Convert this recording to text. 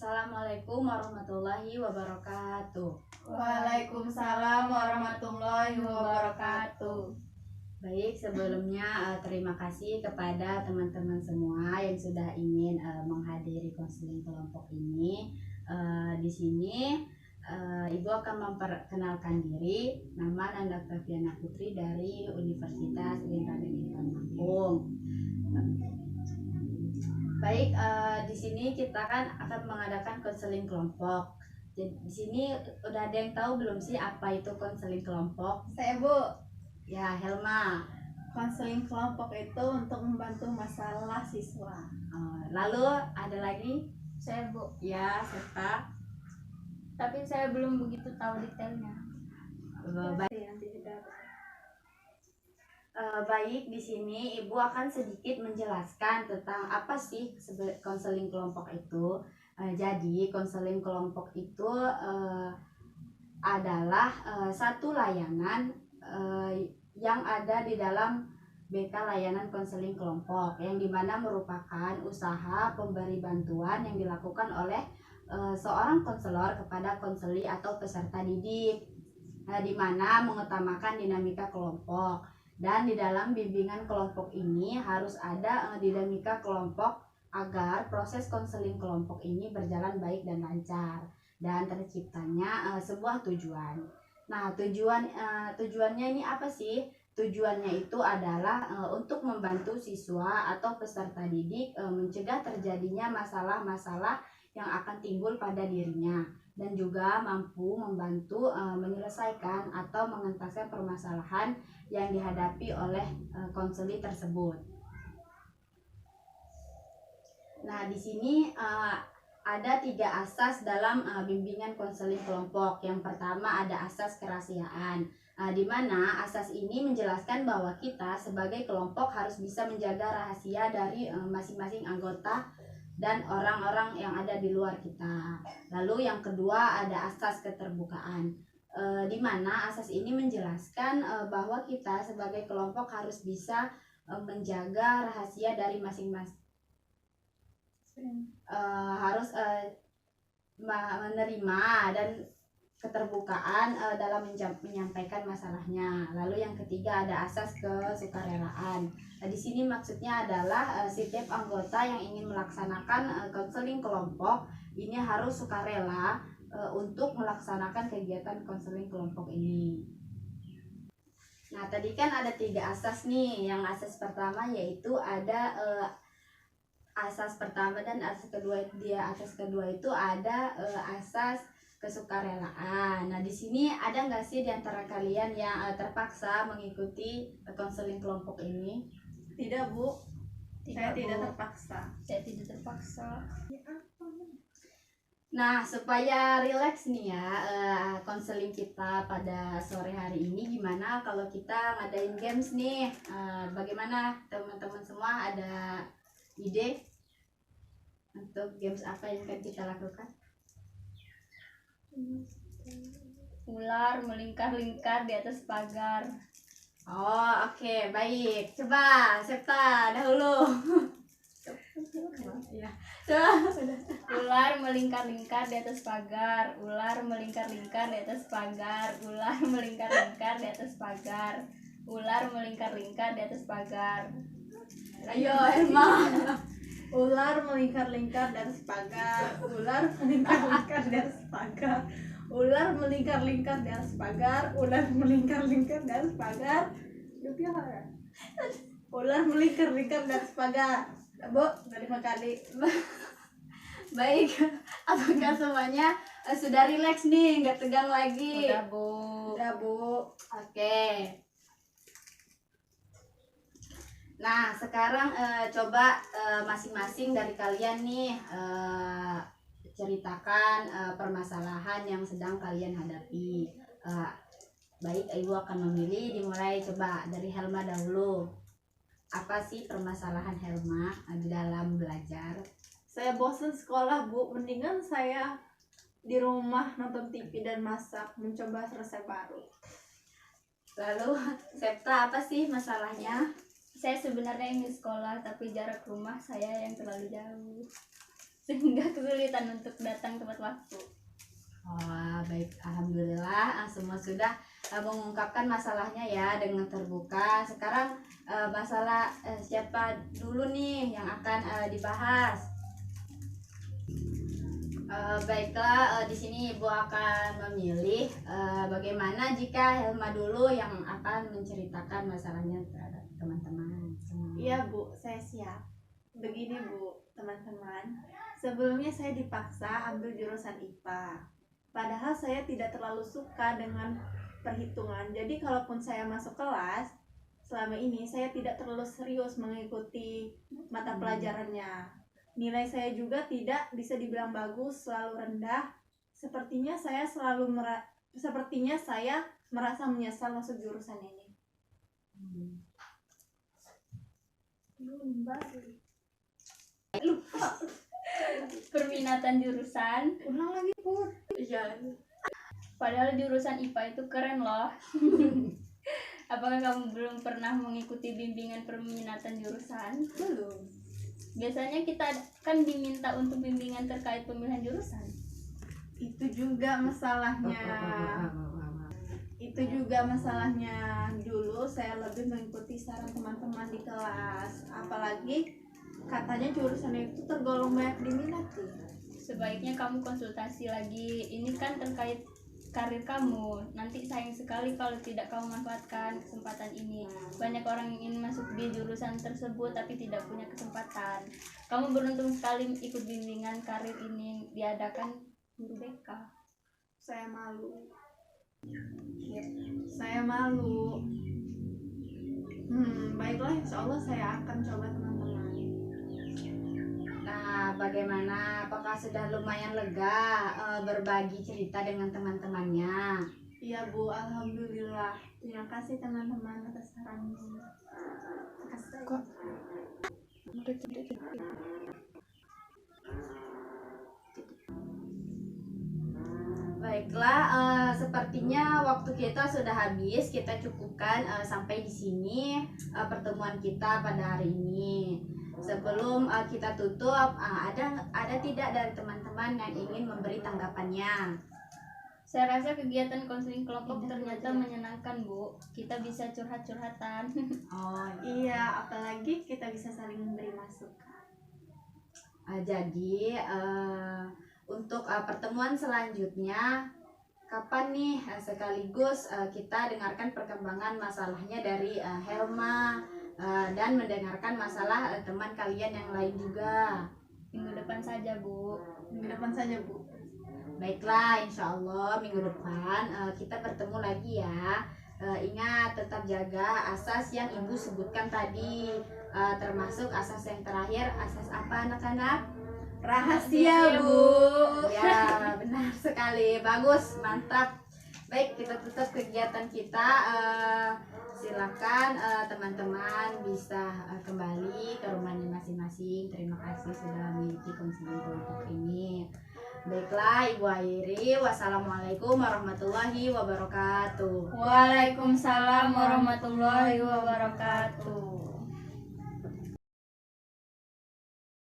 Assalamualaikum warahmatullahi wabarakatuh. Waalaikumsalam warahmatullahi wabarakatuh. Baik, sebelumnya terima kasih kepada teman-teman semua yang sudah ingin menghadiri konseling kelompok ini. Di sini Ibu akan memperkenalkan diri. Nama Nanda Oktaviana Putri dari Universitas Raden Irfan Lampung. Baik, di sini kita kan akan mengadakan konseling kelompok. Jadi di sini udah ada yang tahu belum sih apa itu konseling kelompok? Saya Bu. Ya, Helma. Konseling kelompok itu untuk membantu masalah siswa. Lalu ada lagi? Saya Bu. Ya, serta. Tapi saya belum begitu tahu detailnya. Baik, di sini Ibu akan sedikit menjelaskan tentang apa sih konseling kelompok itu. Jadi konseling kelompok itu adalah satu layanan yang ada di dalam BK layanan konseling kelompok, yang dimana merupakan usaha pemberi bantuan yang dilakukan oleh seorang konselor kepada konseli atau peserta didik, di mana mengutamakan dinamika kelompok. Dan di dalam bimbingan kelompok ini harus ada dinamika kelompok agar proses konseling kelompok ini berjalan baik dan lancar dan terciptanya sebuah tujuan. Nah, tujuannya ini apa sih? Tujuannya itu adalah untuk membantu siswa atau peserta didik mencegah terjadinya masalah-masalah yang akan timbul pada dirinya, dan juga mampu membantu menyelesaikan atau mengentaskan permasalahan yang dihadapi oleh konseli tersebut. Nah, di sini ada 3 asas dalam bimbingan konseling kelompok. Yang pertama ada asas kerahasiaan, di mana asas ini menjelaskan bahwa kita sebagai kelompok harus bisa menjaga rahasia dari masing-masing anggota dan orang-orang yang ada di luar kita. Lalu yang kedua ada asas keterbukaan, di mana asas ini menjelaskan bahwa kita sebagai kelompok harus bisa menjaga rahasia dari masing-masing, harus menerima dan keterbukaan dalam menyampaikan masalahnya. Lalu yang ketiga ada asas kesukarelaan. Di sini maksudnya adalah setiap anggota yang ingin melaksanakan konseling kelompok ini harus sukarela untuk melaksanakan kegiatan konseling kelompok ini. Nah, tadi kan ada 3 asas nih. Yang asas pertama yaitu ada asas pertama dan asas kedua. Asas kedua itu ada asas kesukarelaan. Nah, di sini ada nggak sih di antara kalian yang terpaksa mengikuti konseling kelompok ini? Tidak Bu. Saya Bu. tidak terpaksa. Saya tidak terpaksa. Nah, supaya rileks nih ya konseling kita pada sore hari ini, gimana kalau kita ngadain games nih? Bagaimana teman-teman semua, ada ide untuk games apa yang akan kita lakukan? Ular melingkar-lingkar di atas pagar. Oh, oke, baik. Coba Septa dahulu. Ya, coba. Ular melingkar-lingkar di atas pagar. Ular melingkar-lingkar di atas pagar. Ular melingkar-lingkar di atas pagar. Ular melingkar-lingkar di atas pagar. Ayo, Elma. Ular melingkar-lingkar di atas pagar. Ular melingkar-lingkar di atas pagar. Ular melingkar-lingkar di atas pagar. Ular melingkar-lingkar di atas pagar. Ular melingkar-lingkar di atas pagar. Bu, udah 5 kali. Baik, apakah semuanya sudah rileks nih, nggak tegang lagi? Udah Bu. Udah Bu. Oke. Nah, sekarang coba masing-masing dari kalian nih ceritakan permasalahan yang sedang kalian hadapi. Baik, Ibu akan memilih, dimulai coba dari Helma dahulu. Apa sih permasalahan Helma di dalam belajar? Saya bosan sekolah Bu, mendingan saya di rumah nonton TV dan masak, mencoba resep baru. Lalu Septa, apa sih masalahnya? Saya sebenarnya ingin sekolah, tapi jarak rumah saya yang terlalu jauh. sehingga kesulitan untuk datang tepat waktu. Oh, baik, alhamdulillah semua sudah mengungkapkan masalahnya ya dengan terbuka. Sekarang masalah siapa dulu nih yang akan dibahas? Baiklah, di sini Ibu akan memilih bagaimana jika Helma dulu yang akan menceritakan masalahnya terhadap teman-teman semua. Iya Bu, saya siap. Begini Bu, teman-teman. Sebelumnya saya dipaksa ambil jurusan IPA. Padahal saya tidak terlalu suka dengan perhitungan. Jadi kalaupun saya masuk kelas, selama ini saya tidak terlalu serius mengikuti mata pelajarannya. Nilai saya juga tidak bisa dibilang bagus, selalu rendah. Sepertinya saya merasa menyesal masuk jurusan ini. Perminatan jurusan, Ulang lagi Bu. Iya. padahal jurusan IPA itu keren loh. Apakah kamu belum pernah mengikuti bimbingan perminatan jurusan? Belum. Biasanya kita kan diminta untuk bimbingan terkait pemilihan jurusan. Itu juga masalahnya. Itu juga masalahnya. Dulu saya lebih mengikuti saran teman-teman di kelas. Apalagi katanya jurusan itu tergolong banyak diminati. Sebaiknya kamu konsultasi lagi. Ini kan terkait karir kamu. Nanti sayang sekali kalau tidak kamu manfaatkan kesempatan ini. Banyak orang yang ingin masuk di jurusan tersebut tapi tidak punya kesempatan. Kamu beruntung sekali ikut bimbingan karir ini yang diadakan guru BK. Saya malu. Saya malu. Baiklah, insya Allah saya akan coba teman-teman. Nah, bagaimana? Apakah sudah lumayan lega berbagi cerita dengan teman-temannya? Iya Bu, alhamdulillah. Terima kasih teman-teman atas sarannya. Terima kasih. Baiklah, sepertinya waktu kita sudah habis. Kita cukupkan sampai di sini pertemuan kita pada hari ini. Sebelum kita tutup, ada tidak dari teman-teman yang ingin memberi tanggapannya? Saya rasa kegiatan konseling kelompok ternyata menyenangkan, Bu. Kita bisa curhat-curhatan. Oh, Iya, apalagi kita bisa saling memberi masukan. jadi untuk pertemuan selanjutnya kapan nih sekaligus kita dengarkan perkembangan masalahnya dari Helma dan mendengarkan masalah teman kalian yang lain juga. Minggu depan saja, Bu. Minggu depan saja Bu. Baiklah, insya Allah minggu depan kita bertemu lagi ya. Ingat tetap jaga asas yang ibu sebutkan tadi, termasuk asas yang terakhir. Asas apa anak-anak? Rahasia Bu. Ya, benar sekali. Bagus, mantap. Baik, kita tutup kegiatan kita. Silakan teman-teman bisa kembali ke rumahnya masing-masing. Terima kasih sudah mengikuti konseling kelompok ini. Baiklah, Ibu Airi. Wassalamualaikum warahmatullahi wabarakatuh. Waalaikumsalam warahmatullahi wabarakatuh.